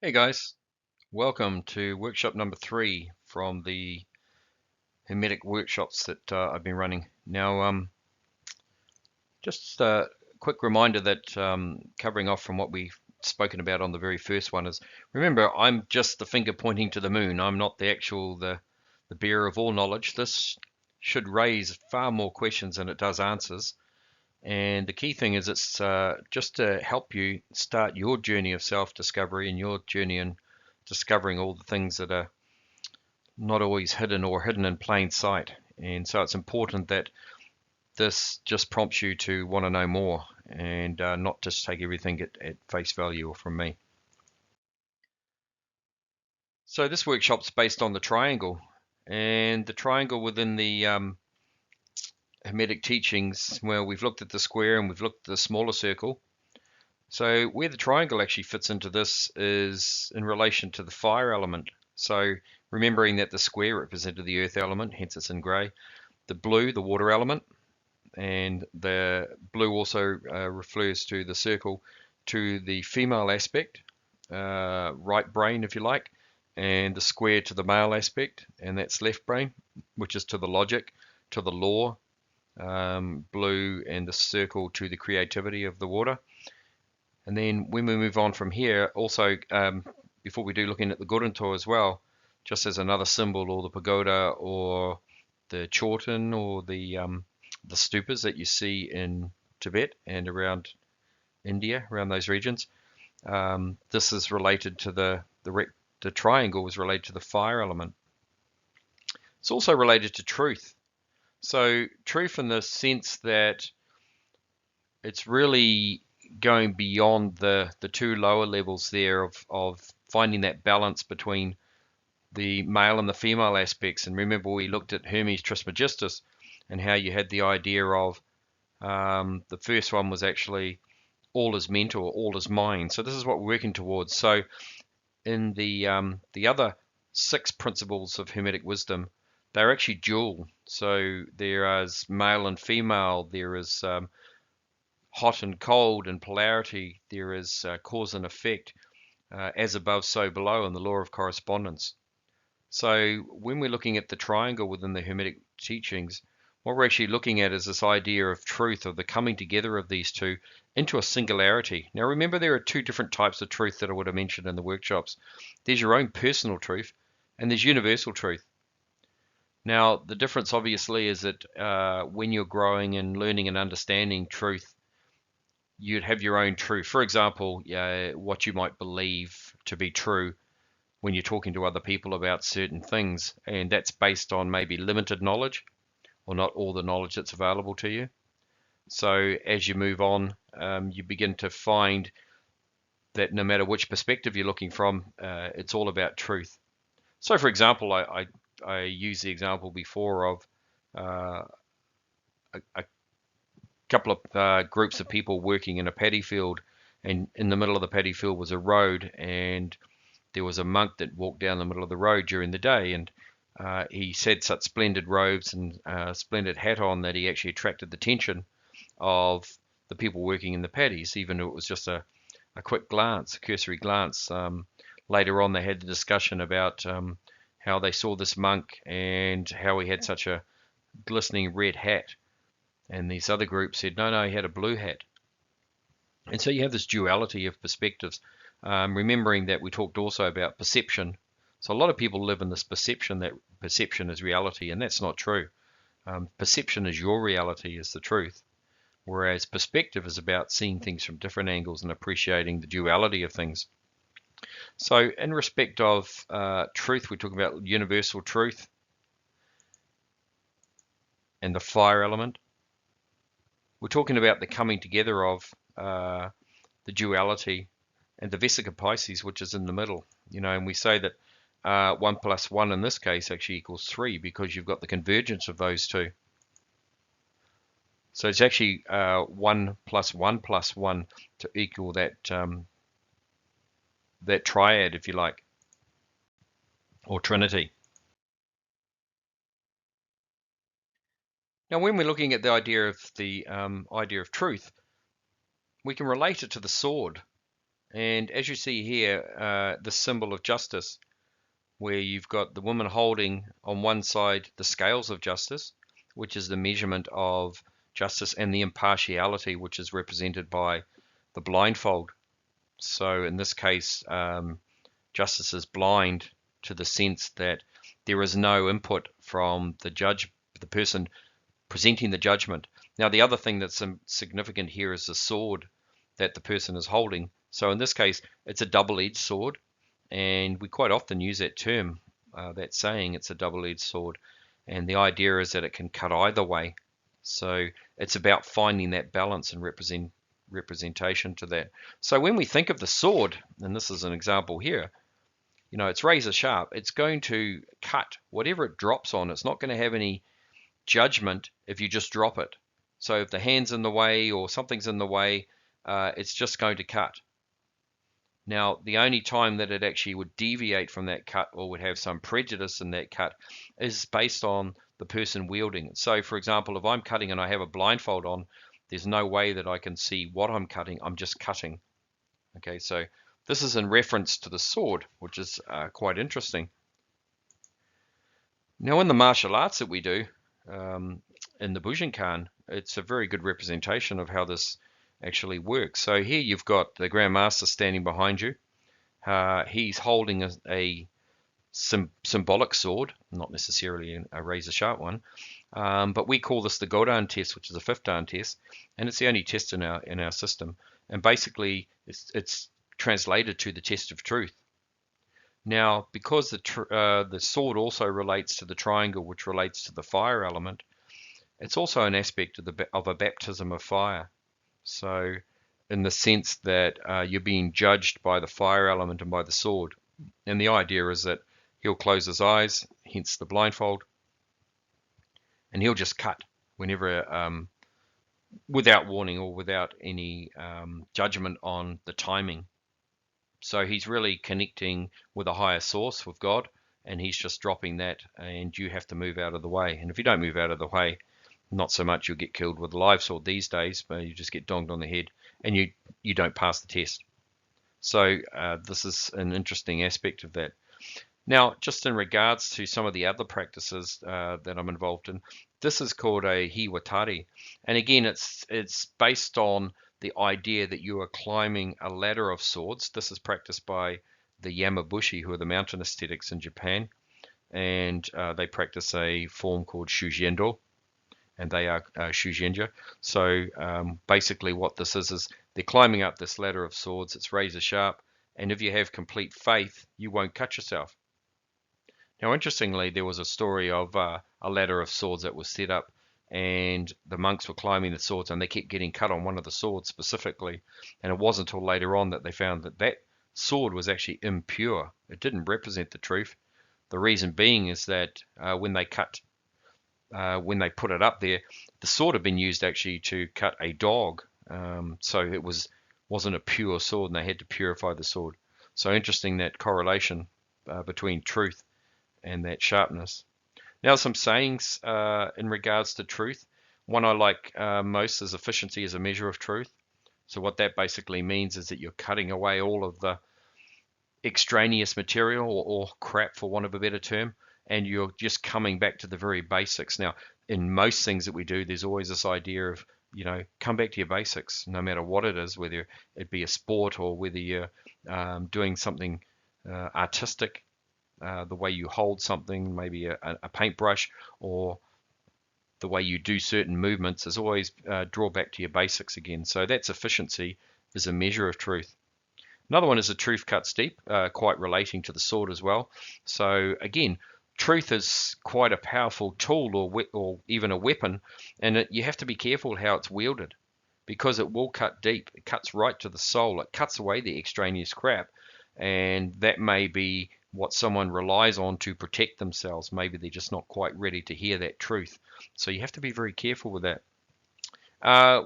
Hey guys, welcome to workshop number 3 from the Hermetic workshops that I've been running. Now, just a quick reminder that covering off from what we've spoken about on the very first one is, remember, I'm just the finger pointing to the moon. I'm not the bearer of all knowledge. This should raise far more questions than it does answers. And the key thing is it's just to help you start your journey of self-discovery and your journey in discovering all the things that are not always hidden or hidden in plain sight. And so it's important that this just prompts you to want to know more and not just take everything at face value or from me. So this workshop's based on the triangle, and the triangle within the Hermetic teachings, where we've looked at the square and we've looked at the smaller circle. So where the triangle actually fits into this is in relation to the fire element. So remembering that the square represented the earth element, hence it's in grey. The blue, the water element, and the blue also refers to the circle to the female aspect, right brain if you like, and the square to the male aspect, and that's left brain, which is to the logic, to the law, blue, and the circle to the creativity of the water. And then when we move on from here, also before we do looking at the Goronto as well, just as another symbol, or the pagoda, or the chorten, or the stupas that you see in Tibet and around India, around those regions. This is related to the triangle was related to the fire element. It's also related to truth. So truth in the sense that it's really going beyond the two lower levels there of finding that balance between the male and the female aspects. And remember, we looked at Hermes Trismegistus and how you had the idea of the first one was actually all is mental, all is mind. So this is what we're working towards. So in the other 6 principles of Hermetic wisdom, they're actually dual. So there is male and female. There is hot and cold and polarity. There is cause and effect, as above, so below, in the law of correspondence. So when we're looking at the triangle within the Hermetic teachings, what we're actually looking at is this idea of truth, of the coming together of these two into a singularity. Now remember, there are 2 different types of truth that I would have mentioned in the workshops. There's your own personal truth, and there's universal truth. Now the difference obviously is that when you're growing and learning and understanding truth, you'd have your own truth. For example, what you might believe to be true when you're talking to other people about certain things, and that's based on maybe limited knowledge or not all the knowledge that's available to you. So as you move on, you begin to find that no matter which perspective you're looking from, it's all about truth. So for example, I used the example before of a couple of groups of people working in a paddy field, and in the middle of the paddy field was a road, and there was a monk that walked down the middle of the road during the day, and he had such splendid robes and splendid hat on that he actually attracted the attention of the people working in the paddies, even though it was just a quick glance, a cursory glance. Later on, they had the discussion about how they saw this monk and how he had such a glistening red hat. And these other groups said, no, he had a blue hat. And so you have this duality of perspectives. Remembering that we talked also about perception. So a lot of people live in this perception that perception is reality, and that's not true. Perception is your reality, is the truth. Whereas perspective is about seeing things from different angles and appreciating the duality of things. So in respect of truth, we're talking about universal truth and the fire element. We're talking about the coming together of the duality and the Vesica Pisces, which is in the middle. And we say that 1 plus 1 in this case actually equals 3 because you've got the convergence of those two. So it's actually 1 plus 1 plus 1 to equal that that triad, if you like, or trinity. Now, when we're looking at the idea of truth, we can relate it to the sword. And as you see here, the symbol of justice, where you've got the woman holding on one side the scales of justice, which is the measurement of justice, and the impartiality, which is represented by the blindfold. So in this case, justice is blind to the sense that there is no input from the judge, the person presenting the judgment. Now, the other thing that's significant here is the sword that the person is holding. So in this case, it's a double-edged sword, and we quite often use that term, that saying, it's a double-edged sword. And the idea is that it can cut either way. So it's about finding that balance and representation to that. So when we think of the sword, and this is an example here, it's razor sharp. It's going to cut whatever it drops on. It's not going to have any judgment if you just drop it. So if the hand's in the way or something's in the way, it's just going to cut. Now, the only time that it actually would deviate from that cut or would have some prejudice in that cut is based on the person wielding it. So, for example, if I'm cutting and I have a blindfold on, there's no way that I can see what I'm cutting. I'm just cutting. Okay, so this is in reference to the sword, which is quite interesting. Now, in the martial arts that we do, in the Bujinkan, it's a very good representation of how this actually works. So here you've got the Grand Master standing behind you. He's holding a symbolic sword, not necessarily a razor sharp one, but we call this the Godan test, which is a fifth dan test, and it's the only test in our system. And basically, it's translated to the test of truth. Now, because the sword also relates to the triangle, which relates to the fire element, it's also an aspect of a baptism of fire. So, in the sense that you're being judged by the fire element and by the sword. And the idea is that he'll close his eyes, hence the blindfold, and he'll just cut whenever, without warning or without any judgment on the timing. So he's really connecting with a higher source, with God, and he's just dropping that, and you have to move out of the way. And if you don't move out of the way, not so much you'll get killed with a live sword these days, but you just get donged on the head, and you don't pass the test. So this is an interesting aspect of that. Now, just in regards to some of the other practices that I'm involved in, this is called a hiwatari, and again, it's based on the idea that you are climbing a ladder of swords. This is practiced by the Yamabushi, who are the mountain ascetics in Japan, and they practice a form called Shujendo, and they are Shugenja. So basically what this is they're climbing up this ladder of swords. It's razor sharp, and if you have complete faith, you won't cut yourself. Now, interestingly, there was a story of a ladder of swords that was set up, and the monks were climbing the swords, and they kept getting cut on one of the swords specifically. And it wasn't until later on that they found that that sword was actually impure. It didn't represent the truth. The reason being is that when they put it up there, the sword had been used actually to cut a dog. So it wasn't a pure sword, and they had to purify the sword. So interesting, that correlation between truth and that sharpness. Now, some sayings in regards to truth. One I like most is efficiency is a measure of truth. So what that basically means is that you're cutting away all of the extraneous material or crap, for want of a better term, and you're just coming back to the very basics. Now, in most things that we do, there's always this idea of, come back to your basics, no matter what it is, whether it be a sport or whether you're doing something artistic. The way you hold something, maybe a paintbrush, or the way you do certain movements, is always draw back to your basics again. So that's efficiency is a measure of truth. Another one is the truth cuts deep, quite relating to the sword as well. So again, truth is quite a powerful tool or even a weapon, and you have to be careful how it's wielded, because it will cut deep. It cuts right to the soul. It cuts away the extraneous crap, and that may be what someone relies on to protect themselves. Maybe they're just not quite ready to hear that truth. So you have to be very careful with that.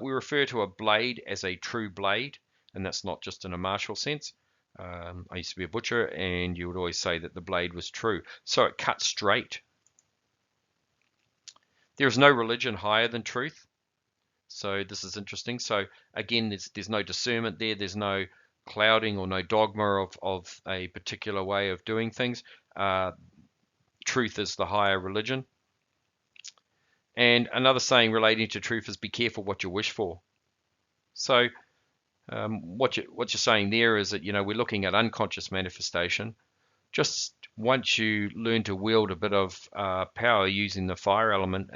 We refer to a blade as a true blade, and that's not just in a martial sense. I used to be a butcher, and you would always say that the blade was true. So it cuts straight. There is no religion higher than truth. So this is interesting. So again, there's no discernment there. There's no clouding or no dogma of a particular way of doing things. Truth is the higher religion. And another saying relating to truth is be careful what you wish for. So what you're saying there is that, we're looking at unconscious manifestation. Just once you learn to wield a bit of power using the fire element,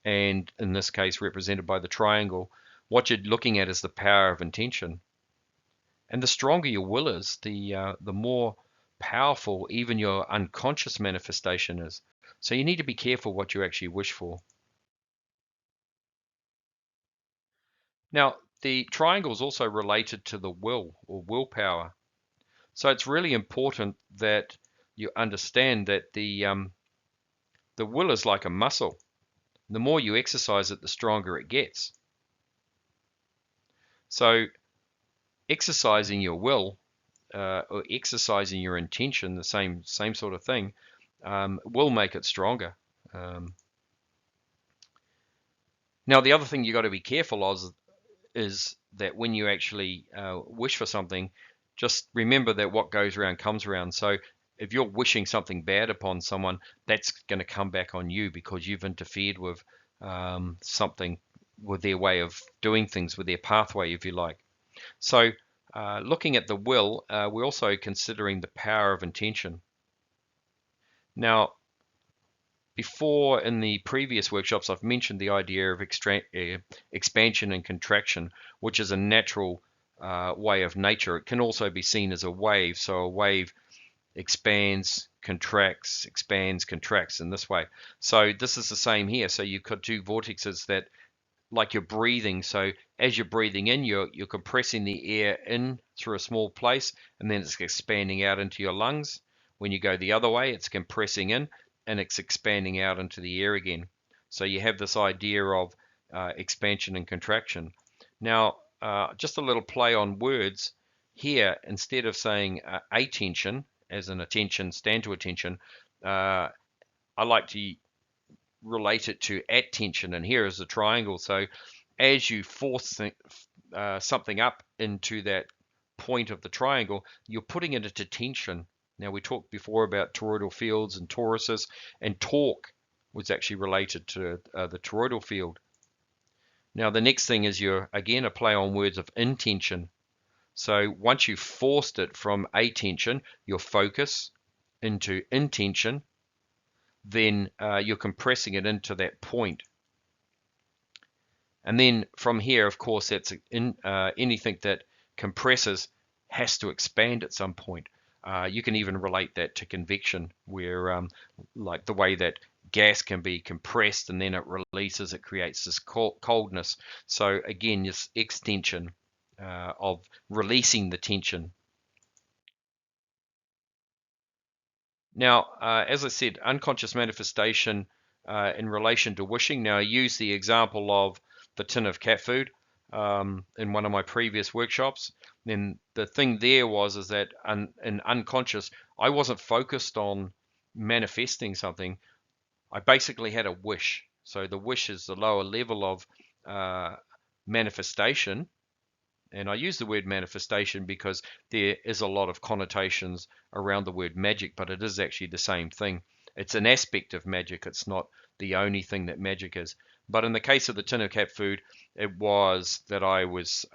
and in this case represented by the triangle, what you're looking at is the power of intention. And the stronger your will is, the more powerful even your unconscious manifestation is. So you need to be careful what you actually wish for. Now, the triangle is also related to the will or willpower. So it's really important that you understand that the will is like a muscle. The more you exercise it, the stronger it gets. So exercising your will or exercising your intention, the same sort of thing, will make it stronger. Now, the other thing you got to be careful of is that when you actually wish for something, just remember that what goes around comes around. So if you're wishing something bad upon someone, that's going to come back on you because you've interfered with something, with their way of doing things, with their pathway, if you like. So looking at the will, we're also considering the power of intention. Now, before in the previous workshops, I've mentioned the idea of expansion and contraction, which is a natural way of nature. It can also be seen as a wave. So a wave expands, contracts in this way. So this is the same here. So you've got two vortexes that, like you're breathing. So as you're breathing in, you're compressing the air in through a small place, and then it's expanding out into your lungs. When you go the other way, it's compressing in and it's expanding out into the air again. So you have this idea of expansion and contraction. Now, just a little play on words here. Instead of saying attention, as in attention, stand to attention, I like to relate it to attention, and here is the triangle. So as you force something up into that point of the triangle, you're putting it into tension. Now, we talked before about toroidal fields and toruses, and torque was actually related to the toroidal field. Now, the next thing is again a play on words of intention. So once you've forced it from attention, your focus, into intention, then you're compressing it into that point. And then from here, of course, that's anything that compresses has to expand at some point. You can even relate that to convection, where like the way that gas can be compressed and then it releases, it creates this coldness. So again, this extension of releasing the tension. Now, as I said, unconscious manifestation in relation to wishing. Now, I use the example of the tin of cat food in one of my previous workshops. Then the thing there is that in unconscious, I wasn't focused on manifesting something. I basically had a wish. So the wish is the lower level of manifestation. And I use the word manifestation because there is a lot of connotations around the word magic, but it is actually the same thing. It's an aspect of magic. It's not the only thing that magic is. But in the case of the tin of cat food, it was that I was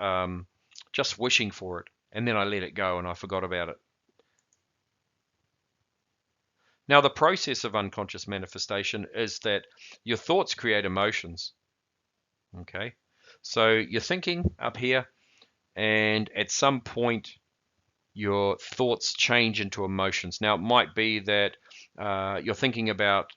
just wishing for it, and then I let it go and I forgot about it. Now, the process of unconscious manifestation is that your thoughts create emotions. Okay, so you're thinking up here, and at some point your thoughts change into emotions. Now, it might be that you're thinking about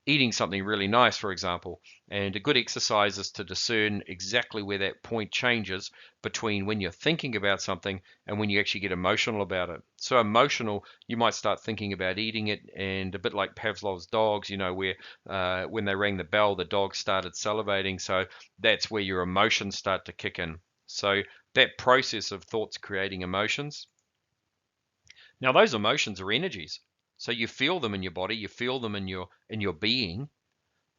eating something really nice, for example, and a good exercise is to discern exactly where that point changes between when you're thinking about something and when you actually get emotional about it. So emotional, you might start thinking about eating it, and a bit like Pavlov's dogs, where when they rang the bell, the dog started salivating. So that's where your emotions start to kick in. So that process of thoughts creating emotions. Now, those emotions are energies. So you feel them in your body, you feel them in your being,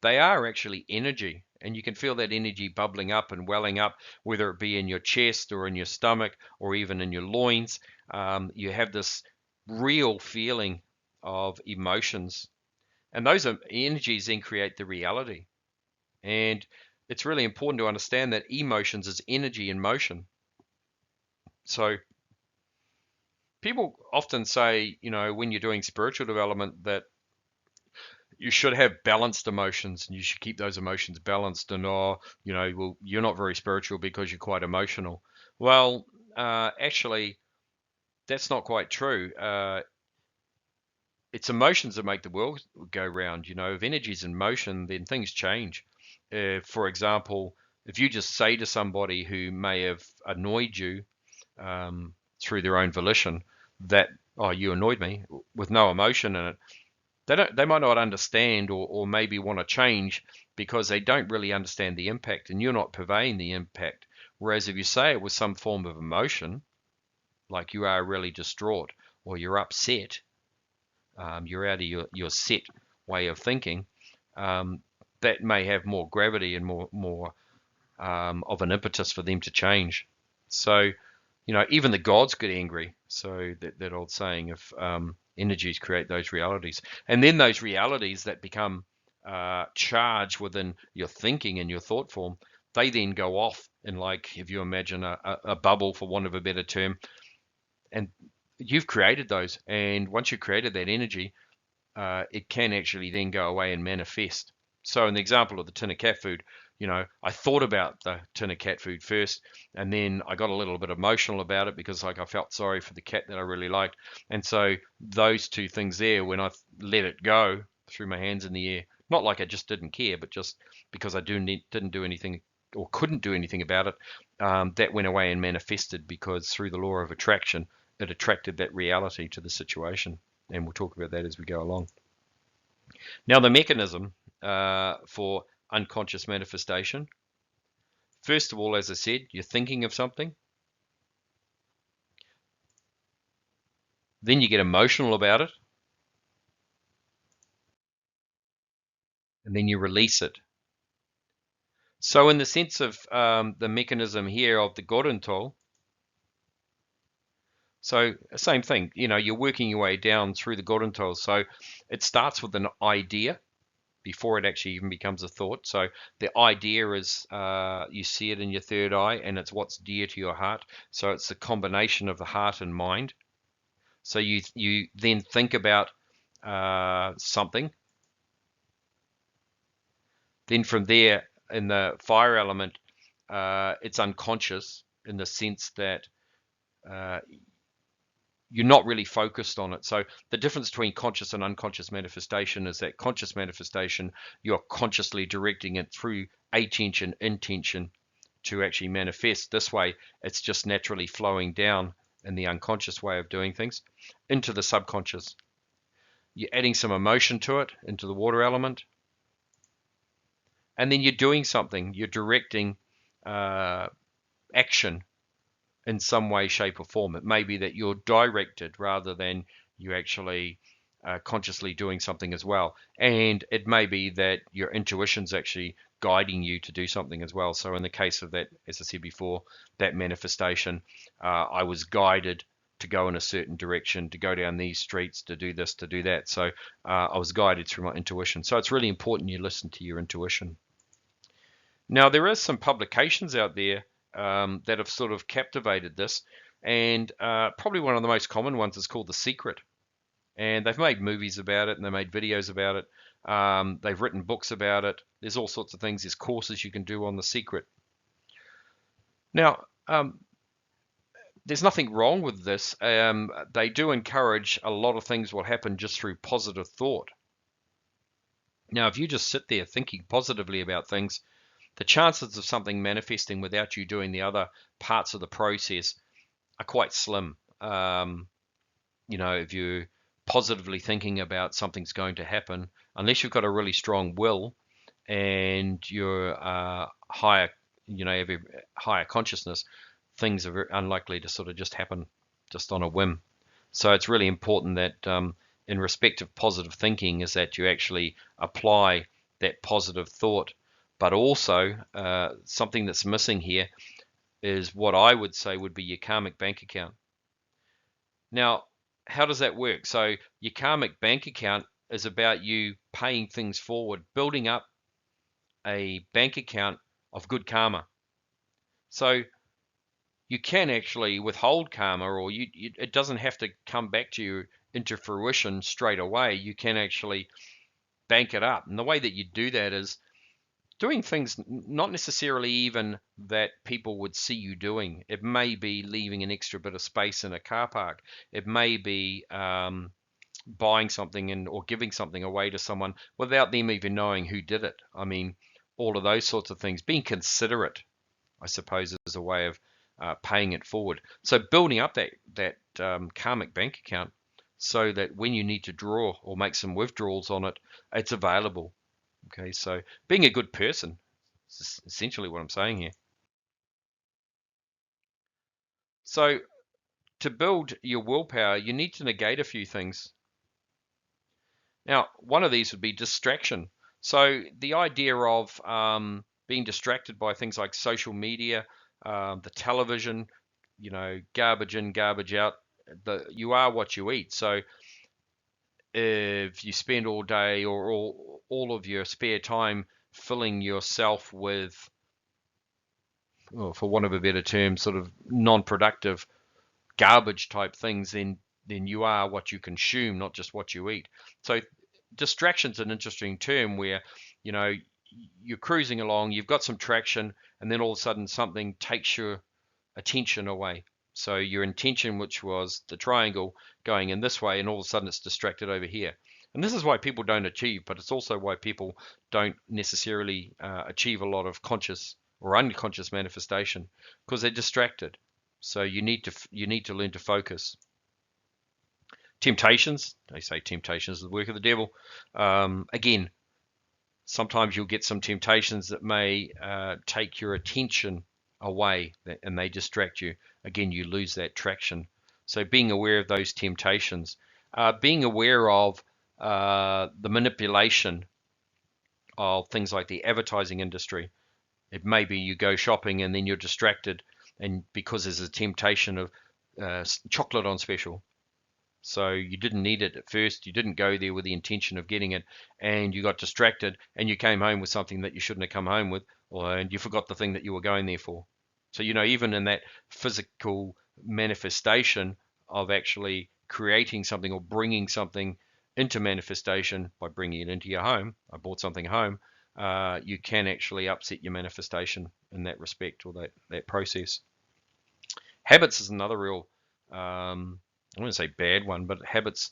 they are actually energy. And you can feel that energy bubbling up and welling up, whether it be in your chest or in your stomach or even in your loins. You have this real feeling of emotions. And those energies then create the reality. And it's really important to understand that emotions is energy in motion. So people often say, when you're doing spiritual development, that you should have balanced emotions and you should keep those emotions balanced. And, well, you're not very spiritual because you're quite emotional. Well, actually, that's not quite true. It's emotions that make the world go round. If energy's in motion, then things change. For example, if you just say to somebody who may have annoyed you through their own volition that, oh, you annoyed me, with no emotion in it, they might not understand, or maybe want to change because they don't really understand the impact, and you're not purveying the impact. Whereas if you say it with some form of emotion, like you are really distraught or you're upset, you're out of your set way of thinking, that may have more gravity and more of an impetus for them to change. So, even the gods get angry. So that old saying of energies create those realities, and then those realities that become charged within your thinking and your thought form, they then go off in, like, if you imagine a bubble, for want of a better term, and you've created those. And once you've created that energy, it can actually then go away and manifest. So in the example of the tin of cat food, I thought about the tin of cat food first, and then I got a little bit emotional about it because, like, I felt sorry for the cat that I really liked. And so those two things there, when I let it go, threw my hands in the air, not like I just didn't care, but just because I didn't do anything or couldn't do anything about it, that went away and manifested, because through the law of attraction, it attracted that reality to the situation. And we'll talk about that as we go along. Now, the mechanism for unconscious manifestation. First of all, as I said, you're thinking of something. Then you get emotional about it. And then you release it. So in the sense of the mechanism here of the Gorental, so same thing, you're working your way down through the Gorental. So it starts with an idea before it actually even becomes a thought. So the idea is, you see it in your third eye, and it's what's dear to your heart. So it's the combination of the heart and mind. So you then think about something. Then from there, in the fire element, it's unconscious, in the sense that you're not really focused on it. So the difference between conscious and unconscious manifestation is that conscious manifestation, you're consciously directing it through attention, intention, to actually manifest. This way, it's just naturally flowing down in the unconscious way of doing things into the subconscious. You're adding some emotion to it, into the water element, and then you're doing something. You're directing action in some way, shape, or form. It may be that you're directed rather than you actually consciously doing something as well. And it may be that your intuition's actually guiding you to do something as well. So in the case of that, as I said before, that manifestation, I was guided to go in a certain direction, to go down these streets, to do this, to do that. So I was guided through my intuition. So it's really important you listen to your intuition. Now, there is some publications out there that have sort of captivated this, and probably one of the most common ones is called The Secret. And they've made movies about it, and they made videos about it. They've written books about it. There's all sorts of things. There's courses you can do on The Secret. Now, there's nothing wrong with this. They do encourage a lot of things will happen just through positive thought. Now, if you just sit there thinking positively about things, the chances of something manifesting without you doing the other parts of the process are quite slim. If you're positively thinking about something's going to happen, unless you've got a really strong will and you're higher, have a higher consciousness, things are very unlikely to sort of just happen just on a whim. So it's really important that in respect of positive thinking is that you actually apply that positive thought. But also, something that's missing here is what I would say would be your karmic bank account. Now, how does that work? So your karmic bank account is about you paying things forward, building up a bank account of good karma. So you can actually withhold karma, or it doesn't have to come back to you into fruition straight away. You can actually bank it up. And the way that you do that is doing things not necessarily even that people would see you doing. It may be leaving an extra bit of space in a car park. It may be buying something or giving something away to someone without them even knowing who did it. I mean, all of those sorts of things. Being considerate, I suppose, is a way of paying it forward. So building up that karmic bank account so that when you need to draw or make some withdrawals on it, it's available. Okay, so being a good person is essentially what I'm saying here. So to build your willpower, you need to negate a few things. Now, one of these would be distraction. So the idea of being distracted by things like social media, the television, garbage in, garbage out. You are what you eat. So if you spend all day or all of your spare time filling yourself with, well, for want of a better term, sort of non-productive garbage type things, then you are what you consume, not just what you eat. So distraction's an interesting term where, you're cruising along, you've got some traction, and then all of a sudden something takes your attention away. So your intention, which was the triangle going in this way, and all of a sudden it's distracted over here. And this is why people don't achieve, but it's also why people don't necessarily achieve a lot of conscious or unconscious manifestation, because they're distracted. So you need to learn to focus. Temptations, they say temptations is the work of the devil. Again, sometimes you'll get some temptations that may take your attention away and they distract you. Again, you lose that traction. So being aware of those temptations, being aware of the manipulation of things like the advertising industry. It may be you go shopping and then you're distracted, and because there's a temptation of chocolate on special. So you didn't need it at first, you didn't go there with the intention of getting it, and you got distracted and you came home with something that you shouldn't have come home with, and you forgot the thing that you were going there for. So, even in that physical manifestation of actually creating something or bringing something into manifestation by bringing it into your home, I bought something home, you can actually upset your manifestation in that respect, or that process. Habits is another real, I wouldn't say bad one, but habits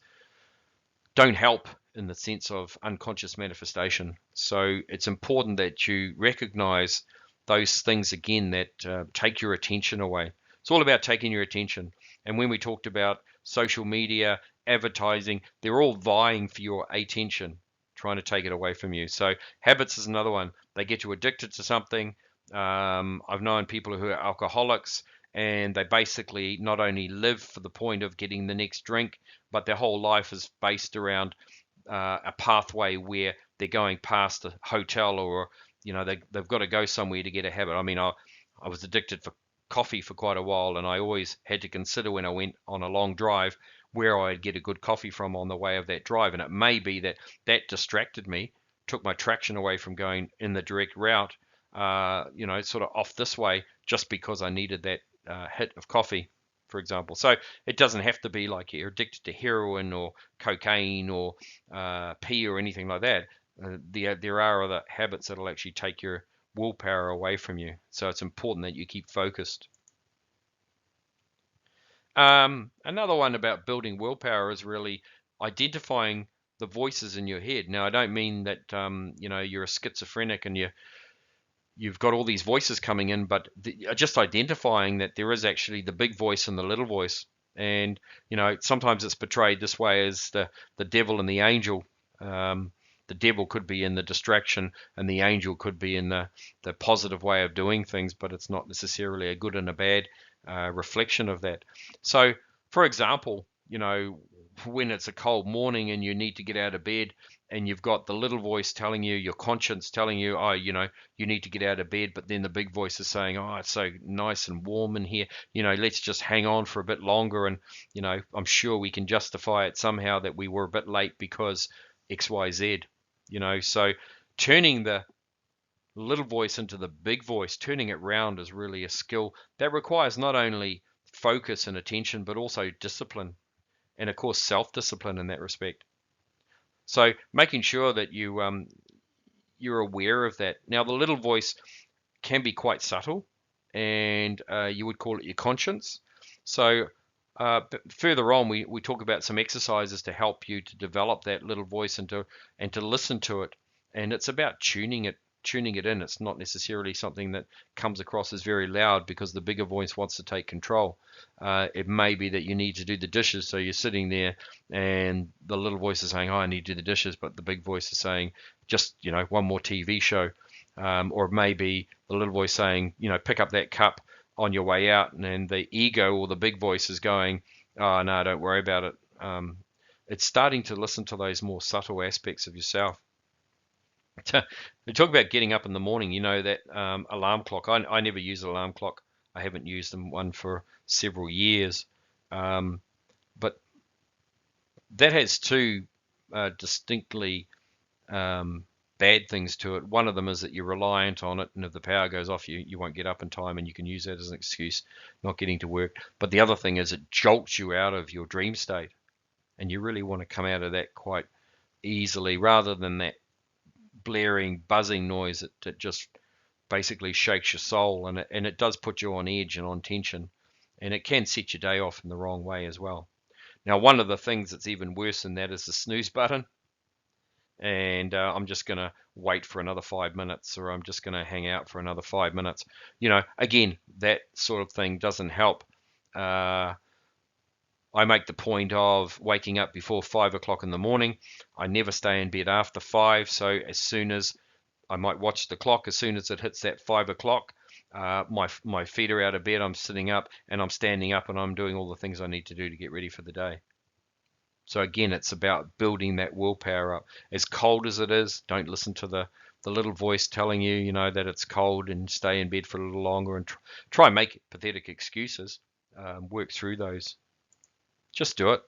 don't help in the sense of unconscious manifestation. So it's important that you recognize those things again that take your attention away. It's all about taking your attention. And when we talked about social media, advertising, they're all vying for your attention, trying to take it away from you. So habits is another one. They get you addicted to something. I've known people who are alcoholics, and they basically not only live for the point of getting the next drink, but their whole life is based around a pathway where they're going past a hotel, or they've got to go somewhere to get a habit. I mean, I was addicted for coffee for quite a while, and I always had to consider when I went on a long drive where I'd get a good coffee from on the way of that drive. And it may be that distracted me, took my traction away from going in the direct route, sort of off this way, just because I needed that hit of coffee, for example. So it doesn't have to be like you're addicted to heroin or cocaine or pee or anything like that. There are other habits that'll actually take your willpower away from you. So it's important that you keep focused. Another one about building willpower is really identifying the voices in your head. Now, I don't mean that you're a schizophrenic and you've got all these voices coming in, but just identifying that there is actually the big voice and the little voice. And sometimes it's portrayed this way as the devil and the angel. The devil could be in the distraction, and the angel could be in the positive way of doing things, but it's not necessarily a good and a bad reflection of that. So, for example, when it's a cold morning and you need to get out of bed, and you've got the little voice telling you, your conscience telling you, oh, you need to get out of bed, but then the big voice is saying, oh, it's so nice and warm in here, let's just hang on for a bit longer, and I'm sure we can justify it somehow that we were a bit late because XYZ. So turning the little voice into the big voice, turning it round, is really a skill that requires not only focus and attention, but also discipline, and of course self-discipline in that respect. So making sure that you're aware of that. Now the little voice can be quite subtle, and you would call it your conscience. So further on, we talk about some exercises to help you to develop that little voice and to listen to it. And it's about tuning it in. It's not necessarily something that comes across as very loud because the bigger voice wants to take control. It may be that you need to do the dishes, so you're sitting there and the little voice is saying, oh, I need to do the dishes, but the big voice is saying, just, one more TV show. Or maybe the little voice saying, pick up that cup on your way out, and the ego or the big voice is going, oh, no, don't worry about it. It's starting to listen to those more subtle aspects of yourself. We talk about getting up in the morning, that alarm clock. I never use an alarm clock. I haven't used one for several years. But that has two distinctly bad things to it. One of them is that you're reliant on it, and if the power goes off, you won't get up in time, and you can use that as an excuse not getting to work. But the other thing is it jolts you out of your dream state, and you really want to come out of that quite easily, rather than that blaring, buzzing noise that just basically shakes your soul, and it does put you on edge and on tension, and it can set your day off in the wrong way as well. Now, one of the things that's even worse than that is the snooze button, and I'm just going to wait for another 5 minutes, or I'm just going to hang out for another 5 minutes. Again, that sort of thing doesn't help. I make the point of waking up before 5 o'clock in the morning. I never stay in bed after 5, so as soon as I might watch the clock, as soon as it hits that 5 o'clock, my feet are out of bed, I'm sitting up, and I'm standing up, and I'm doing all the things I need to do to get ready for the day. So again, it's about building that willpower up. As cold as it is, don't listen to the little voice telling you, that it's cold, and stay in bed for a little longer, and try and make pathetic excuses. Work through those. Just do it.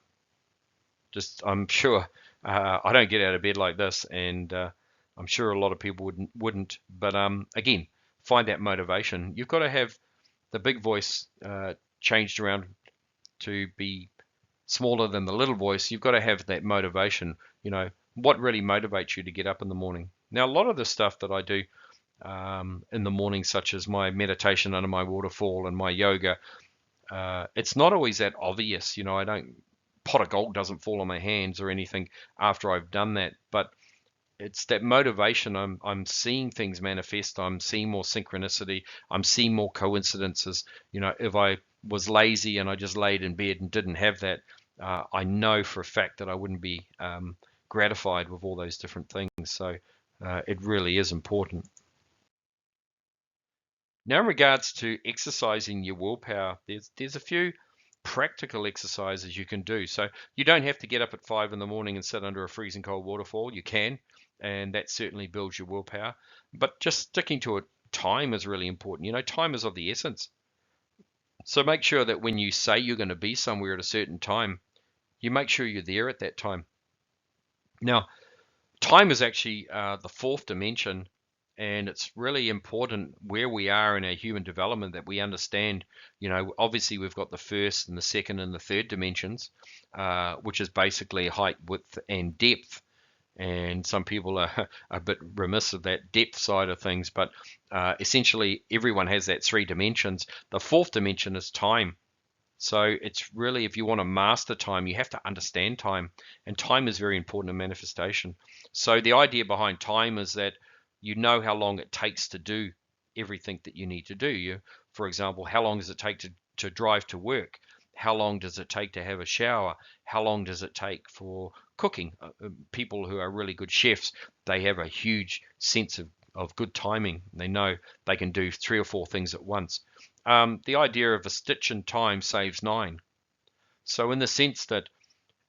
I'm sure I don't get out of bed like this, and I'm sure a lot of people wouldn't. But again, find that motivation. You've got to have the big voice changed around to be smaller than the little voice. You've got to have that motivation. What really motivates you to get up in the morning? Now, a lot of the stuff that I do in the morning, such as my meditation under my waterfall and my yoga, it's not always that obvious. Pot of gold doesn't fall on my hands or anything after I've done that, but it's that motivation. I'm seeing things manifest. I'm seeing more synchronicity. I'm seeing more coincidences. If I was lazy and I just laid in bed and didn't have that, I know for a fact that I wouldn't be gratified with all those different things. So it really is important. Now, in regards to exercising your willpower, there's a few practical exercises you can do. So you don't have to get up at 5 in the morning and sit under a freezing cold waterfall. You can, and that certainly builds your willpower. But just sticking to it, time is really important. Time is of the essence. So make sure that when you say you're going to be somewhere at a certain time, you make sure you're there at that time. Now, time is actually the fourth dimension, and it's really important where we are in our human development that we understand. Obviously we've got the first and the second and the third dimensions, which is basically height, width, and depth. And some people are a bit remiss of that depth side of things, but essentially everyone has that three dimensions. The fourth dimension is time. So it's really, if you want to master time, you have to understand time, and time is very important in manifestation. So the idea behind time is that you know how long it takes to do everything that you need to do. For example, how long does it take to drive to work? How long does it take to have a shower? How long does it take for cooking? People who are really good chefs, they have a huge sense of good timing. They know they can do 3 or 4 things at once. The idea of a stitch in time saves 9. So in the sense that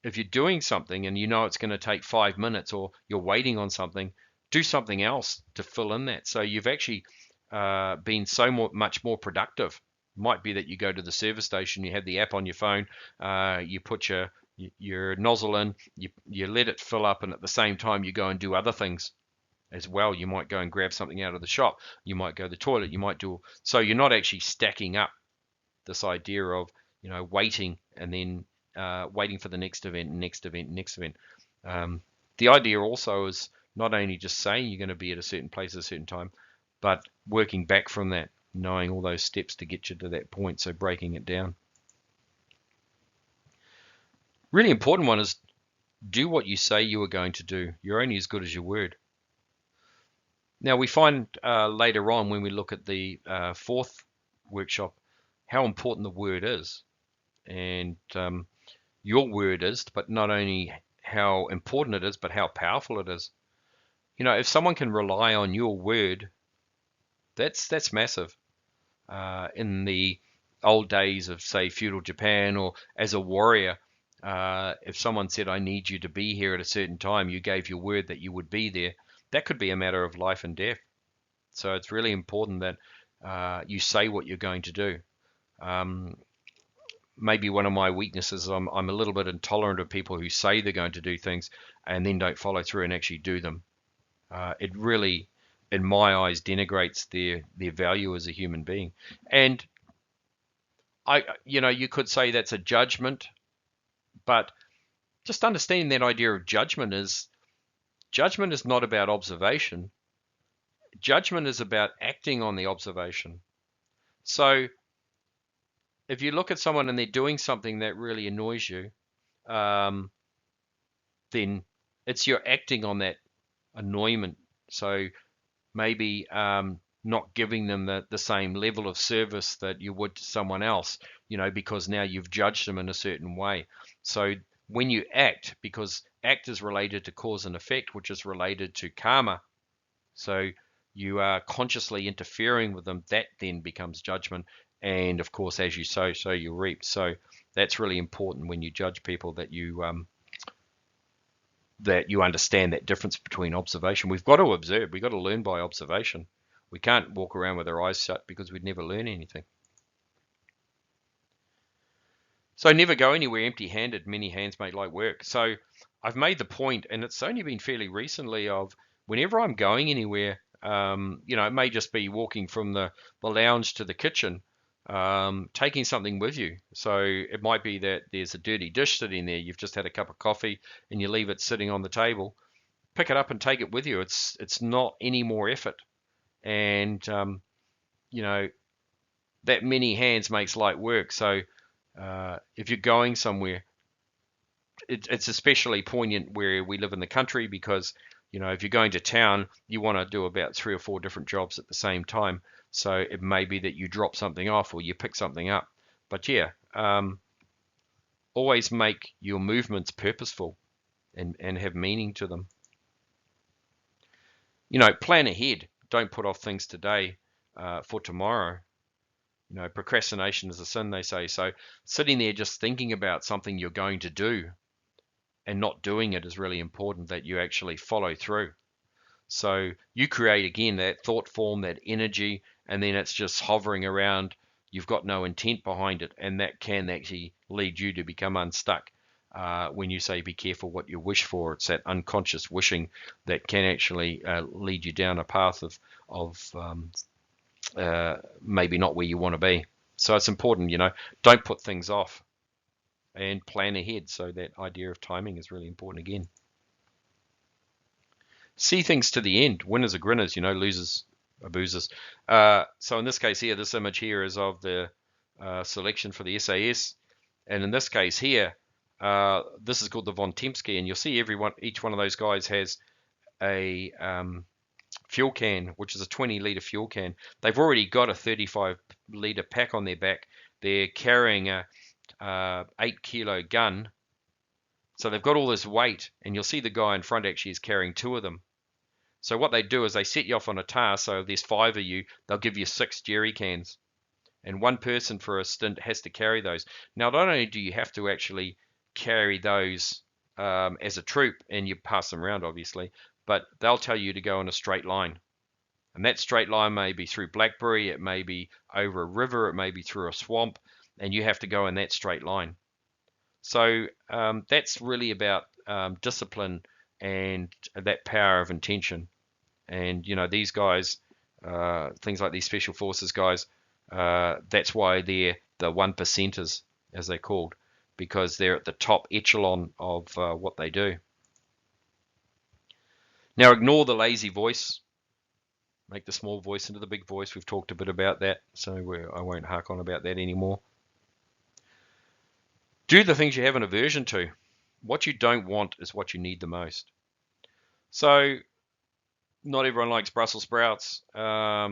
if you're doing something and you know it's going to take 5 minutes, or you're waiting on something, do something else to fill in that. So you've actually been much more productive. Might be that you go to the service station, you have the app on your phone, you put your nozzle in, you let it fill up, and at the same time you go and do other things as well. You might go and grab something out of the shop, you might go to the toilet, you might do, so you're not actually stacking up this idea of, waiting and then waiting for the next event, next event, next event. The idea also is not only just saying you're going to be at a certain place at a certain time, but working back from that, knowing all those steps to get you to that point, so breaking it down. Really important one is do what you say you are going to do. You're only as good as your word. Now we find later on, when we look at the fourth workshop, how important the word is. And your word is, but not only how important it is, but how powerful it is. If someone can rely on your word, that's massive. In the old days of, say, feudal Japan, or as a warrior, if someone said, I need you to be here at a certain time, you gave your word that you would be there. That could be a matter of life and death. So it's really important that you say what you're going to do. Maybe one of my weaknesses, I'm a little bit intolerant of people who say they're going to do things and then don't follow through and actually do them. It really, in my eyes, denigrates their value as a human being. And you could say that's a judgment, but just understanding that idea of judgment is not about observation. Judgment is about acting on the observation. So if you look at someone and they're doing something that really annoys you, then it's you're acting on that annoyment. So maybe not giving them the same level of service that you would to someone else, because now you've judged them in a certain way. So when you act, because act is related to cause and effect, which is related to karma. So you are consciously interfering with them, that then becomes judgment. And of course, as you sow, so you reap. So that's really important when you judge people, that you understand that difference between observation. We've got to observe. We've got to learn by observation. We can't walk around with our eyes shut, because we'd never learn anything. So never go anywhere empty-handed. Many hands make light work. So I've made the point, and it's only been fairly recently, of whenever I'm going anywhere, it may just be walking from the lounge to the kitchen, taking something with you. So it might be that there's a dirty dish sitting there. You've just had a cup of coffee and you leave it sitting on the table. Pick it up and take it with you. It's not any more effort. And, that many hands makes light work. So if you're going somewhere, it's especially poignant where we live in the country, because if you're going to town, you want to do about 3 or 4 different jobs at the same time. So it may be that you drop something off or you pick something up. But yeah, always make your movements purposeful and have meaning to them. Plan ahead. Don't put off things today for tomorrow. Procrastination is a sin, they say. So sitting there just thinking about something you're going to do and not doing it is really important, that you actually follow through. So you create, again, that thought form, that energy, and then it's just hovering around. You've got no intent behind it, and that can actually lead you to become unstuck. When you say be careful what you wish for, it's that unconscious wishing that can actually lead you down a path of maybe not where you want to be. So it's important, don't put things off and plan ahead. So that idea of timing is really important again. See things to the end. Winners are grinners, losers are boozers. So in this case here, this image here is of the selection for the SAS. And in this case here, this is called the Von Tempsky, and you'll see each one of those guys has a fuel can, which is a 20-litre fuel can. They've already got a 35-litre pack on their back. They're carrying a 8-kilo gun. So they've got all this weight, and you'll see the guy in front actually is carrying 2 of them. So what they do is they set you off on a task. So if there's 5 of you, they'll give you 6 jerry cans. And one person for a stint has to carry those. Now, not only do you have to actually carry those as a troop, and you pass them around, obviously, but they'll tell you to go in a straight line. And that straight line may be through blackberry, it may be over a river, it may be through a swamp, and you have to go in that straight line. So that's really about discipline and that power of intention. And these guys, things like these special forces guys, that's why they're the one percenters, as they're called, because they're at the top echelon of what they do. Now ignore the lazy voice. Make the small voice into the big voice. We've talked a bit about that, so I won't hark on about that anymore. Do the things you have an aversion to. What you don't want is what you need the most. So not everyone likes Brussels sprouts, but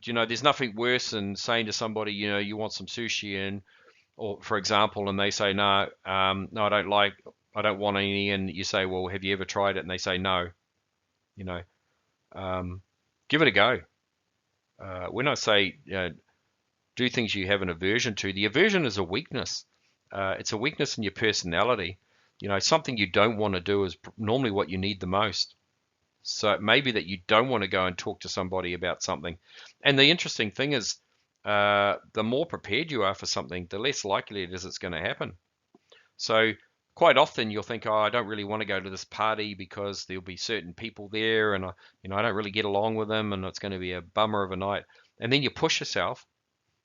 there's nothing worse than saying to somebody, you want some sushi, and or for example, and they say no, no, I don't want any, and you say, well, have you ever tried it? And they say no. Give it a go. When I say do things you have an aversion to, the aversion is a weakness. It's a weakness in your personality. Something you don't want to do is normally what you need the most. So it may be that you don't want to go and talk to somebody about something. And the interesting thing is, the more prepared you are for something, the less likely it is it's going to happen. So quite often you'll think, oh, I don't really want to go to this party because there'll be certain people there, and I don't really get along with them, and it's going to be a bummer of a night. And then you push yourself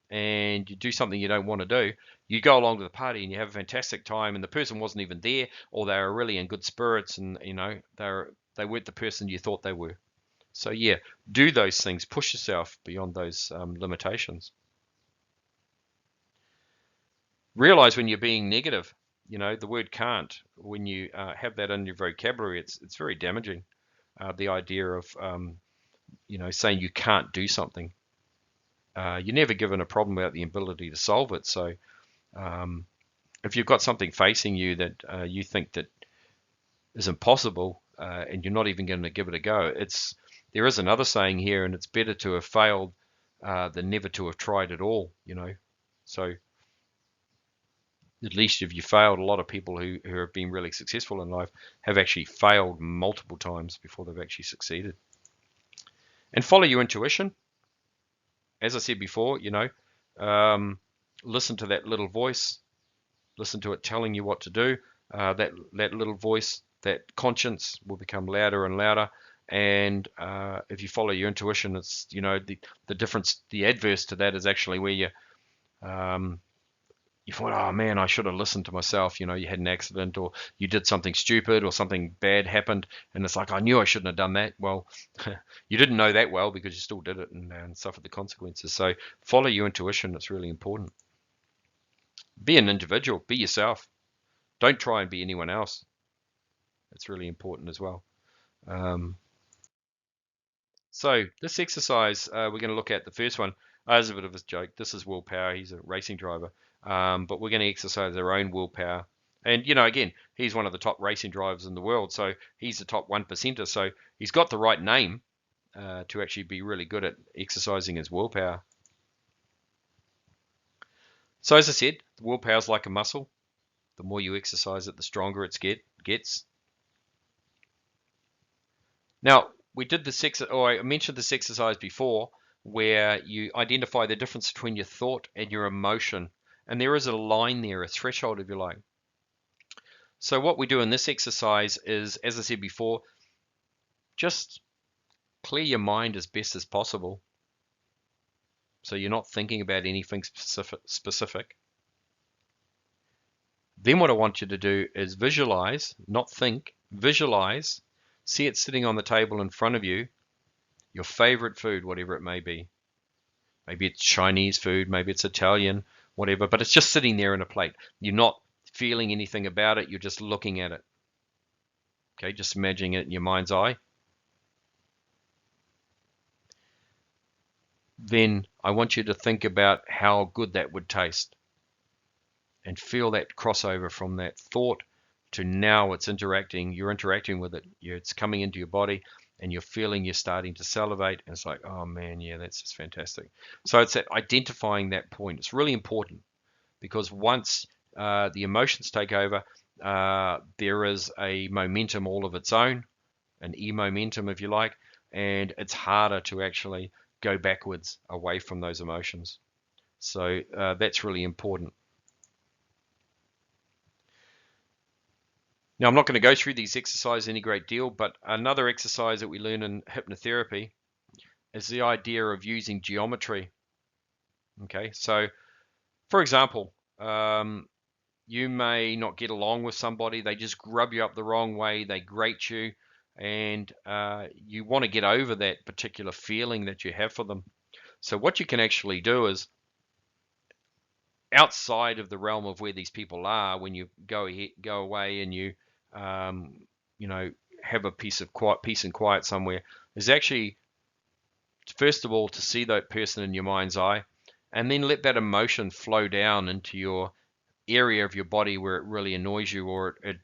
and you do something you don't want to do. You go along to the party and you have a fantastic time, and the person wasn't even there, or they were really in good spirits, and they weren't the person you thought they were. So yeah, do those things. Push yourself beyond those limitations. Realize when you're being negative. The word can't. When you have that in your vocabulary, it's very damaging. The idea of saying you can't do something. You're never given a problem without the ability to solve it. So if you've got something facing you that you think that is impossible, and you're not even going to give it a go, there is another saying here, and it's better to have failed than never to have tried at all. So at least if you failed, a lot of people who have been really successful in life have actually failed multiple times before they've actually succeeded. And follow your intuition. As I said before, listen to that little voice. Listen to it telling you what to do. That little voice, that conscience, will become louder and louder. And if you follow your intuition, it's the difference. The adverse to that is actually where you thought, oh man, I should have listened to myself. You had an accident, or you did something stupid, or something bad happened, and it's like, I knew I shouldn't have done that. Well, you didn't know that well because you still did it and suffered the consequences. So follow your intuition. It's really important. Be an individual. Be yourself. Don't try and be anyone else. It's really important as well. So this exercise, we're going to look at the first one. As a bit of a joke, this is willpower. He's a racing driver. But we're going to exercise our own willpower. And, again, he's one of the top racing drivers in the world. So he's the top 1%er. So he's got the right name to actually be really good at exercising his willpower. So as I said, willpower is like a muscle. The more you exercise it, the stronger it gets. Now, I mentioned this exercise before, where you identify the difference between your thought and your emotion. And there is a line there, a threshold, if you like. So what we do in this exercise is, as I said before, just clear your mind as best as possible. So you're not thinking about anything specific. Then what I want you to do is visualize, not think, visualize, see it sitting on the table in front of you, your favorite food, whatever it may be. Maybe it's Chinese food, maybe it's Italian, whatever, but it's just sitting there in a plate. You're not feeling anything about it, you're just looking at it. Okay, just imagining it in your mind's eye. Then I want you to think about how good that would taste, and feel that crossover from that thought to now you're interacting with it. It's coming into your body, and you're starting to salivate, and it's like, oh man, yeah, that's just fantastic. So it's that identifying that point. It's really important, because once the emotions take over, there is a momentum all of its own, an e-momentum if you like, and it's harder to actually go backwards away from those emotions. So that's really important. Now, I'm not going to go through these exercises any great deal, but another exercise that we learn in hypnotherapy is the idea of using geometry. Okay, so for example, you may not get along with somebody, they just rub you up the wrong way, they grate you, and you want to get over that particular feeling that you have for them. So what you can actually do is, outside of the realm of where these people are, when you go away and you you know, have a peace and quiet somewhere, is actually first of all to see that person in your mind's eye, and then let that emotion flow down into your area of your body where it really annoys you, or it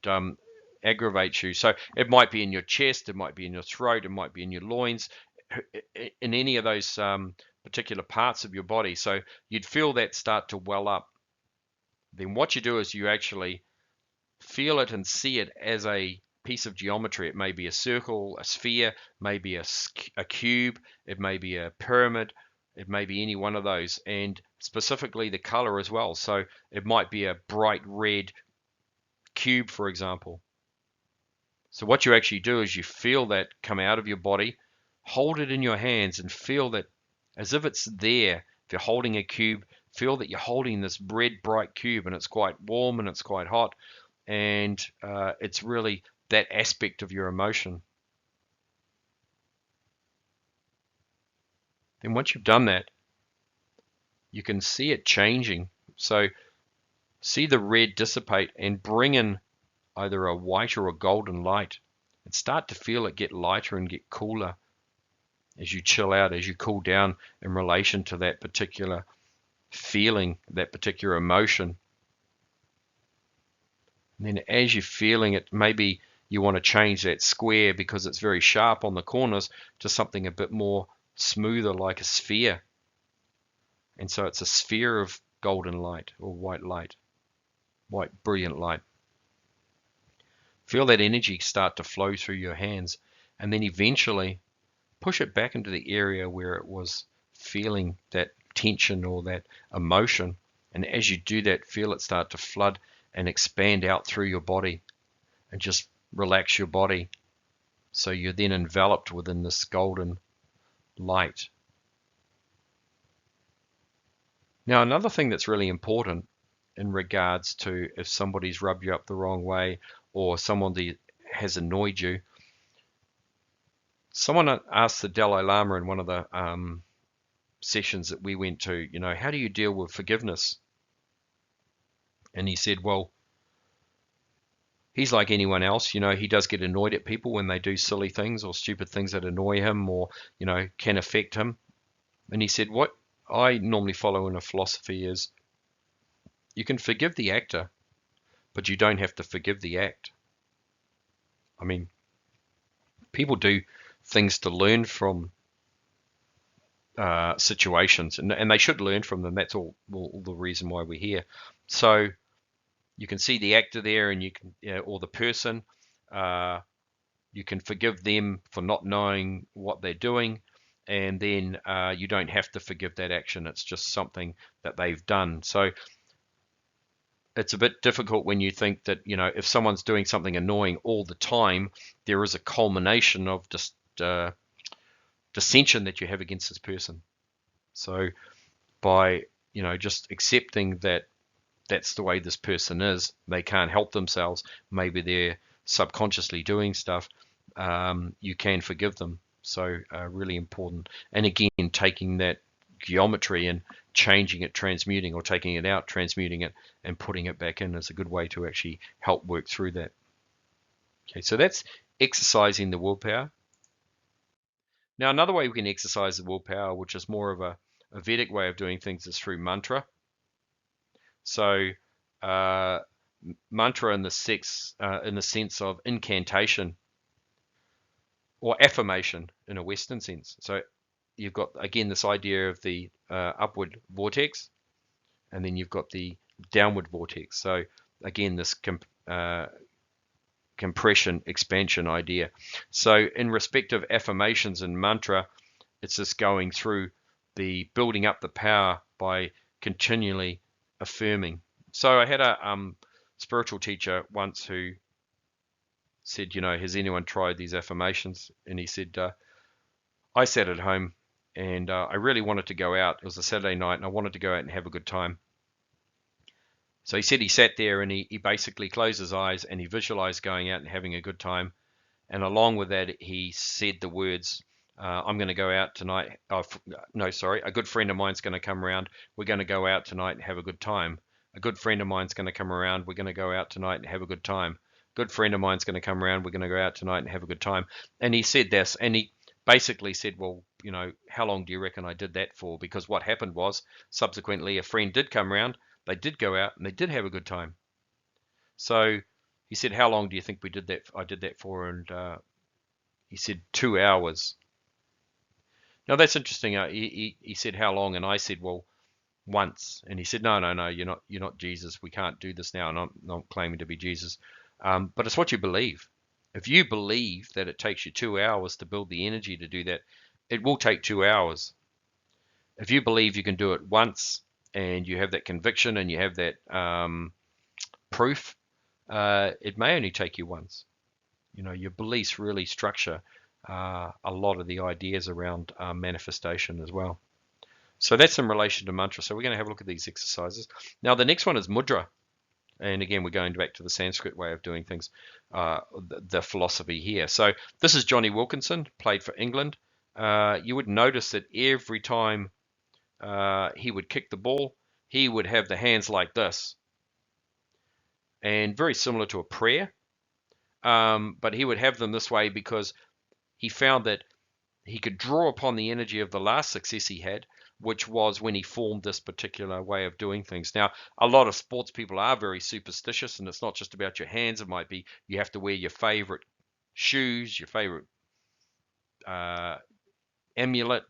aggravates you. So it might be in your chest, it might be in your throat, it might be in your loins, in any of those particular parts of your body. So you'd feel that start to well up. Then what you do is you actually feel it and see it as a piece of geometry. It may be a circle, a sphere, maybe a cube, it may be a pyramid, it may be any one of those, and specifically the color as well. So it might be a bright red cube, for example. So what you actually do is you feel that come out of your body, hold it in your hands and feel that as if it's there. If you're holding a cube, feel that you're holding this red bright cube, and it's quite warm and it's quite hot, and it's really that aspect of your emotion. Then once you've done that, you can see it changing. So see the red dissipate and bring in either a white or a golden light, and start to feel it get lighter and get cooler as you chill out, as you cool down in relation to that particular feeling, that particular emotion. And then as you're feeling it, maybe you want to change that square because it's very sharp on the corners to something a bit more smoother, like a sphere. And so it's a sphere of golden light or white light, white brilliant light. Feel that energy start to flow through your hands, and then eventually push it back into the area where it was feeling that tension or that emotion. And as you do that, feel it start to flood and expand out through your body, and just relax your body. So you're then enveloped within this golden light. Now, another thing that's really important in regards to if somebody's rubbed you up the wrong way or someone has annoyed you, someone asked the Dalai Lama in one of the sessions that we went to, how do you deal with forgiveness? And he said, well, he's like anyone else, he does get annoyed at people when they do silly things or stupid things that annoy him or, can affect him. And he said, what I normally follow in a philosophy is you can forgive the actor, but you don't have to forgive the act. I mean, people do things to learn from situations, and they should learn from them. That's all the reason why we're here. So you can see the actor there, and you can, or the person, you can forgive them for not knowing what they're doing, and then you don't have to forgive that action. It's just something that they've done. So it's a bit difficult when you think that, if someone's doing something annoying all the time, there is a culmination of just dissension that you have against this person. So by, just accepting that that's the way this person is, they can't help themselves, maybe they're subconsciously doing stuff, you can forgive them. So really important. And again, taking that geometry and changing it, transmuting, or taking it out, transmuting it, and putting it back in is a good way to actually help work through that. Okay, so that's exercising the willpower. Now, another way we can exercise the willpower, which is more of a Vedic way of doing things, is through mantra. So mantra in the sense of incantation or affirmation in a Western sense. So you've got, again, this idea of the upward vortex, and then you've got the downward vortex. So again, this compression expansion idea. So in respect of affirmations and mantra, it's just going through the building up the power by continually affirming. So I had a spiritual teacher once who said, has anyone tried these affirmations? And he said, I sat at home and I really wanted to go out. It was a Saturday night and I wanted to go out and have a good time. So he said he sat there and he basically closed his eyes and he visualized going out and having a good time. And along with that, he said the words, I'm going to go out tonight. Oh, no, sorry. A good friend of mine's going to come around. We're going to go out tonight and have a good time. A good friend of mine's going to come around. We're going to go out tonight and have a good time. Good friend of mine's going to come around. We're going to go out tonight and have a good time. And he said this, and he basically said, well, how long do you reckon I did that for? Because what happened was subsequently a friend did come around. They did go out and they did have a good time. So he said, how long do you think we did that? I did that for, and he said 2 hours. Now that's interesting. He said how long, and I said, well, once. And he said, no, you're not Jesus. We can't do this now. And I'm not claiming to be Jesus, but it's what you believe. If you believe that it takes you 2 hours to build the energy to do that, it will take 2 hours. If you believe you can do it once, and you have that conviction and you have that proof, it may only take you once. Your beliefs really structure a lot of the ideas around manifestation as well. So that's in relation to mantra. So we're going to have a look at these exercises. Now the next one is mudra. And again, we're going back to the Sanskrit way of doing things, the philosophy here. So this is Johnny Wilkinson, played for England. You would notice that every time he would kick the ball, he would have the hands like this. And very similar to a prayer. But he would have them this way because he found that he could draw upon the energy of the last success he had, which was when he formed this particular way of doing things. Now, a lot of sports people are very superstitious, and it's not just about your hands. It might be you have to wear your favorite shoes, your favorite amulet,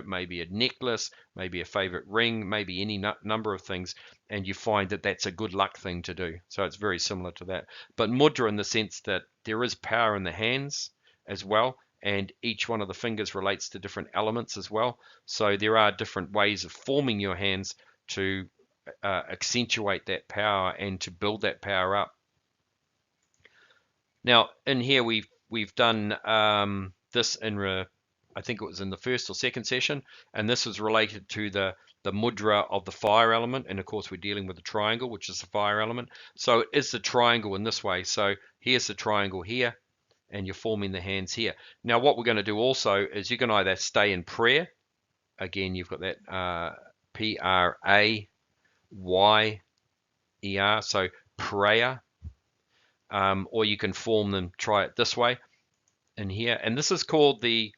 maybe a necklace, maybe a favorite ring, maybe any number of things, and you find that that's a good luck thing to do. So it's very similar to that. But mudra in the sense that there is power in the hands as well, and each one of the fingers relates to different elements as well. So there are different ways of forming your hands to accentuate that power and to build that power up. Now in here we've done this in I think it was in the first or second session, and this is related to the mudra of the fire element, and of course we're dealing with the triangle, which is the fire element. So it is the triangle in this way. So here's the triangle here, and you're forming the hands here. Now what we're going to do also is you can either stay in prayer. Again, you've got that P-R-A-Y-E-R, so prayer, or you can form them, try it this way in here, and this is called the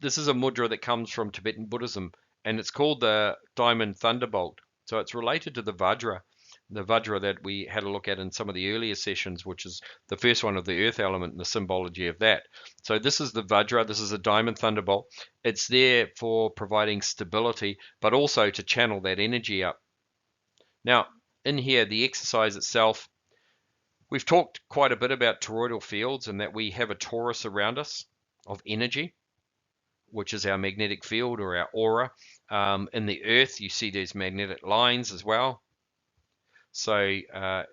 this is a mudra that comes from Tibetan Buddhism, and it's called the Diamond Thunderbolt. So it's related to the Vajra that we had a look at in some of the earlier sessions, which is the first one of the earth element and the symbology of that. So this is the Vajra, this is a Diamond Thunderbolt. It's there for providing stability, but also to channel that energy up. Now, in here, the exercise itself, we've talked quite a bit about toroidal fields and that we have a torus around us of energy, which is our magnetic field or our aura. In the earth, you see there's magnetic lines as well. So the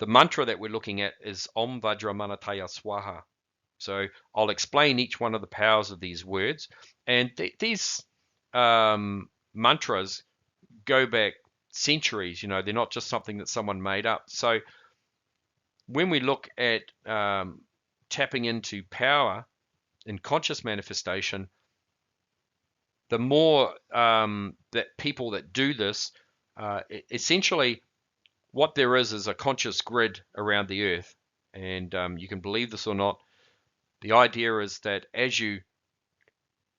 mantra that we're looking at is Om Vajra Manataya Swaha. So I'll explain each one of the powers of these words. And these mantras go back centuries. They're not just something that someone made up. So when we look at tapping into power in conscious manifestation, the more that people that do this, essentially what there is a conscious grid around the earth. And you can believe this or not, the idea is that as you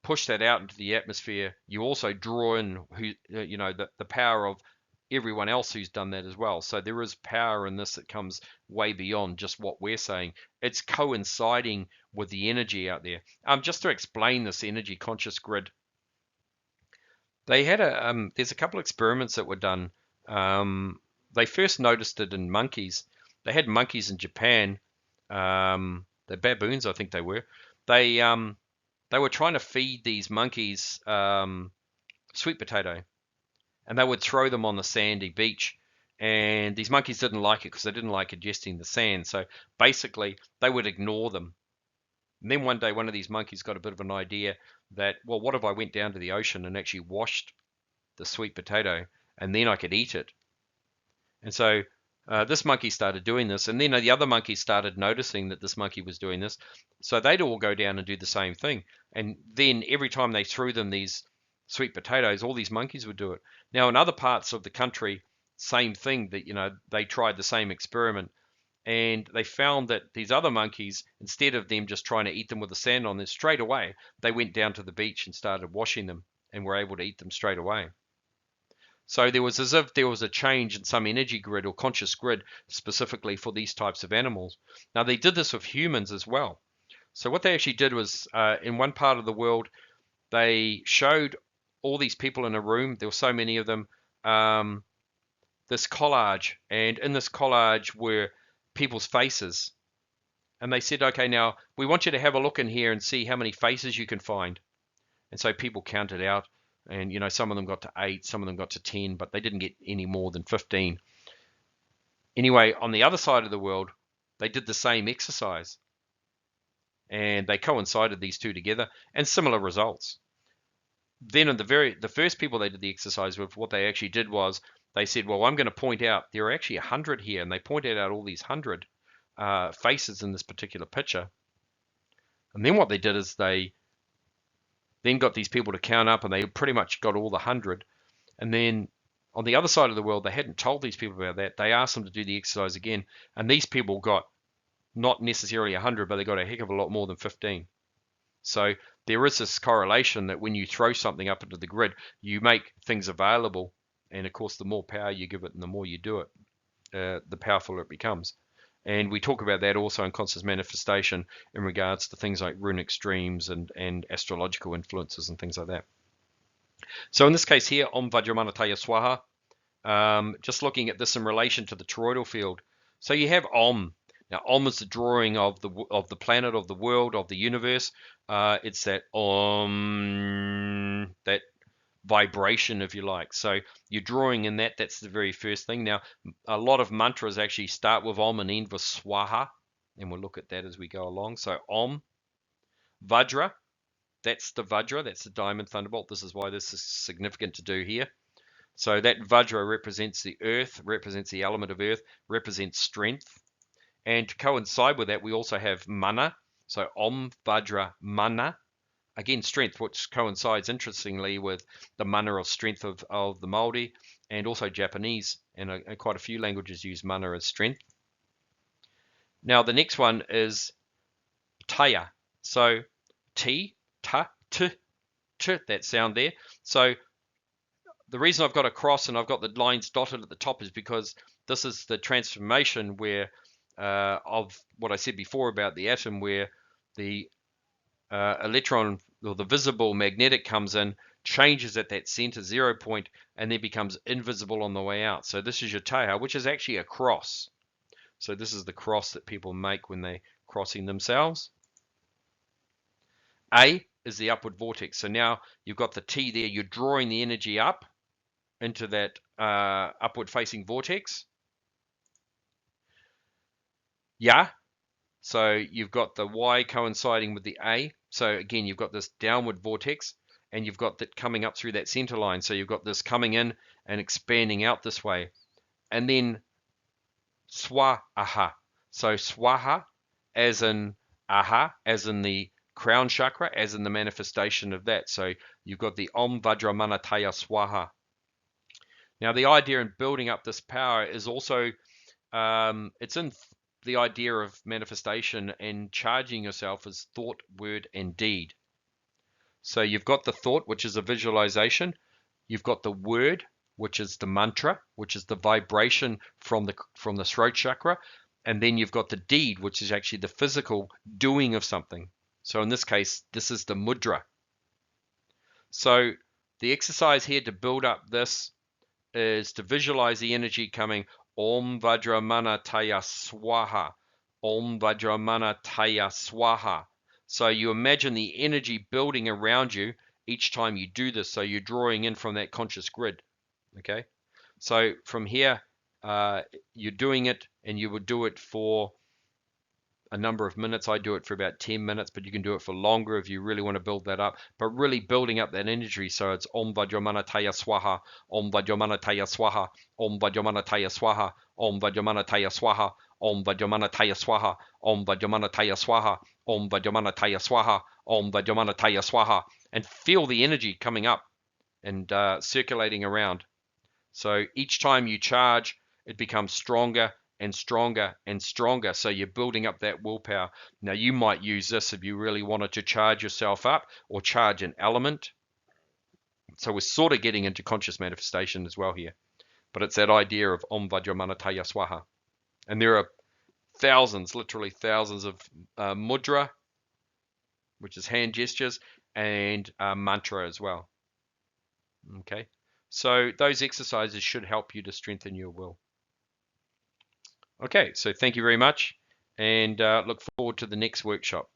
push that out into the atmosphere, you also draw in the power of everyone else who's done that as well. So there is power in this that comes way beyond just what we're saying. It's coinciding with the energy out there. Just to explain this energy conscious grid, They had there's a couple of experiments that were done. They first noticed it in monkeys. They had monkeys in Japan, the baboons, I think they were. They um, they were trying to feed these monkeys sweet potato, and they would throw them on the sandy beach. And these monkeys didn't like it because they didn't like ingesting the sand. So basically, they would ignore them. And then one day, one of these monkeys got a bit of an idea that, well, what if I went down to the ocean and actually washed the sweet potato and then I could eat it? And so this monkey started doing this, and then the other monkeys started noticing that this monkey was doing this. So they'd all go down and do the same thing. And then every time they threw them these sweet potatoes, all these monkeys would do it. Now, in other parts of the country, same thing, that they tried the same experiment, and they found that these other monkeys, instead of them just trying to eat them with the sand on them straight away, they went down to the beach and started washing them and were able to eat them straight away. So there was as if there was a change in some energy grid or conscious grid specifically for these types of animals. Now they did this with humans as well. So what they actually did was, in one part of the world, they showed all these people in a room. There were so many of them. This collage, and in this collage were people's faces. And they said, okay, now we want you to have a look in here and see how many faces you can find. And so people counted out, and some of them got to 8, some of them got to 10, but they didn't get any more than 15. Anyway, on the other side of the world, they did the same exercise, and they coincided these two together, and similar results. Then in the first people they did the exercise with, what they actually did was they said, well, I'm going to point out there are actually 100 here, and they pointed out all these 100 faces in this particular picture. And then what they did is they then got these people to count up, and they pretty much got all the 100. And then on the other side of the world, they hadn't told these people about that. They asked them to do the exercise again, and these people got not necessarily 100, but they got a heck of a lot more than 15. So there is this correlation that when you throw something up into the grid, you make things available. And of course, the more power you give it and the more you do it, the powerfuler it becomes. And we talk about that also in conscious manifestation in regards to things like runic streams and astrological influences and things like that. So in this case here, Om Vajramanataya Swaha, just looking at this in relation to the toroidal field. So you have Om. Now Om is the drawing of the planet, of the world, of the universe. It's that Om, that vibration, if you like. So you're drawing in that. That's the very first thing. Now, a lot of mantras actually start with Om and end with Swaha, and we'll look at that as we go along. So Om, Vajra, that's the Vajra, that's the diamond thunderbolt. This is why this is significant to do here. So that Vajra represents the earth, represents the element of earth, represents strength. And to coincide with that, we also have Mana. So Om, Vajra, Mana. Again, strength, which coincides interestingly with the mana of strength of the Māori, and also Japanese, and quite a few languages use mana as strength. Now the next one is Taya. So T, Ta, T, T, that sound there. So the reason I've got a cross and I've got the lines dotted at the top is because this is the transformation where of what I said before about the atom, where the electron, or the visible magnetic, comes in, changes at that center 0 point, and then becomes invisible on the way out. So this is your Teha, which is actually a cross. So this is the cross that people make when they're crossing themselves. A is the upward vortex. So now you've got the T there, you're drawing the energy up into that upward facing vortex. Ya. So you've got the Y coinciding with the A. So again, you've got this downward vortex, and you've got that coming up through that center line. So you've got this coming in and expanding out this way. And then Swaha. So Swaha, as in Aha, as in the crown chakra, as in the manifestation of that. So you've got the Om Vajramanataya Swaha. Now the idea in building up this power is also, it's in the idea of manifestation and charging yourself as thought, word, and deed. So you've got the thought, which is a visualization. You've got the word, which is the mantra, which is the vibration from the throat chakra. And then you've got the deed, which is actually the physical doing of something. So in this case, this is the mudra. So The exercise here to build up this is to visualize the energy coming Om Vajramana Taya Swaha. Om Vajramana Taya Swaha. So you imagine the energy building around you each time you do this. So you're drawing in from that conscious grid. Okay. So from here, you're doing it, and you would do it for a number of minutes. I do it for about 10 minutes, but you can do it for longer if you really want to build that up. But really building up that energy. So it's Om Vajramana Taya Swaha, Om Vajramana Taya Swaha, Om Vajramana Taya Swaha, Om Vajramana Taya Swaha, Om Vajramana Taya Swaha, Om Vajramana Taya Swaha, Om Vajramana Taya Swaha, Om Vajramana Taya Swaha, and feel the energy coming up and circulating around. So each time you charge, it becomes stronger and stronger and stronger. So you're building up that willpower. Now you might use this if you really wanted to charge yourself up or charge an element. So we're sort of getting into conscious manifestation as well here. But it's that idea of Om Vajramana Taya Swaha. And there are thousands, literally thousands of mudra, which is hand gestures, and mantra as well. Okay. So those exercises should help you to strengthen your will. Okay, so thank you very much, and look forward to the next workshop.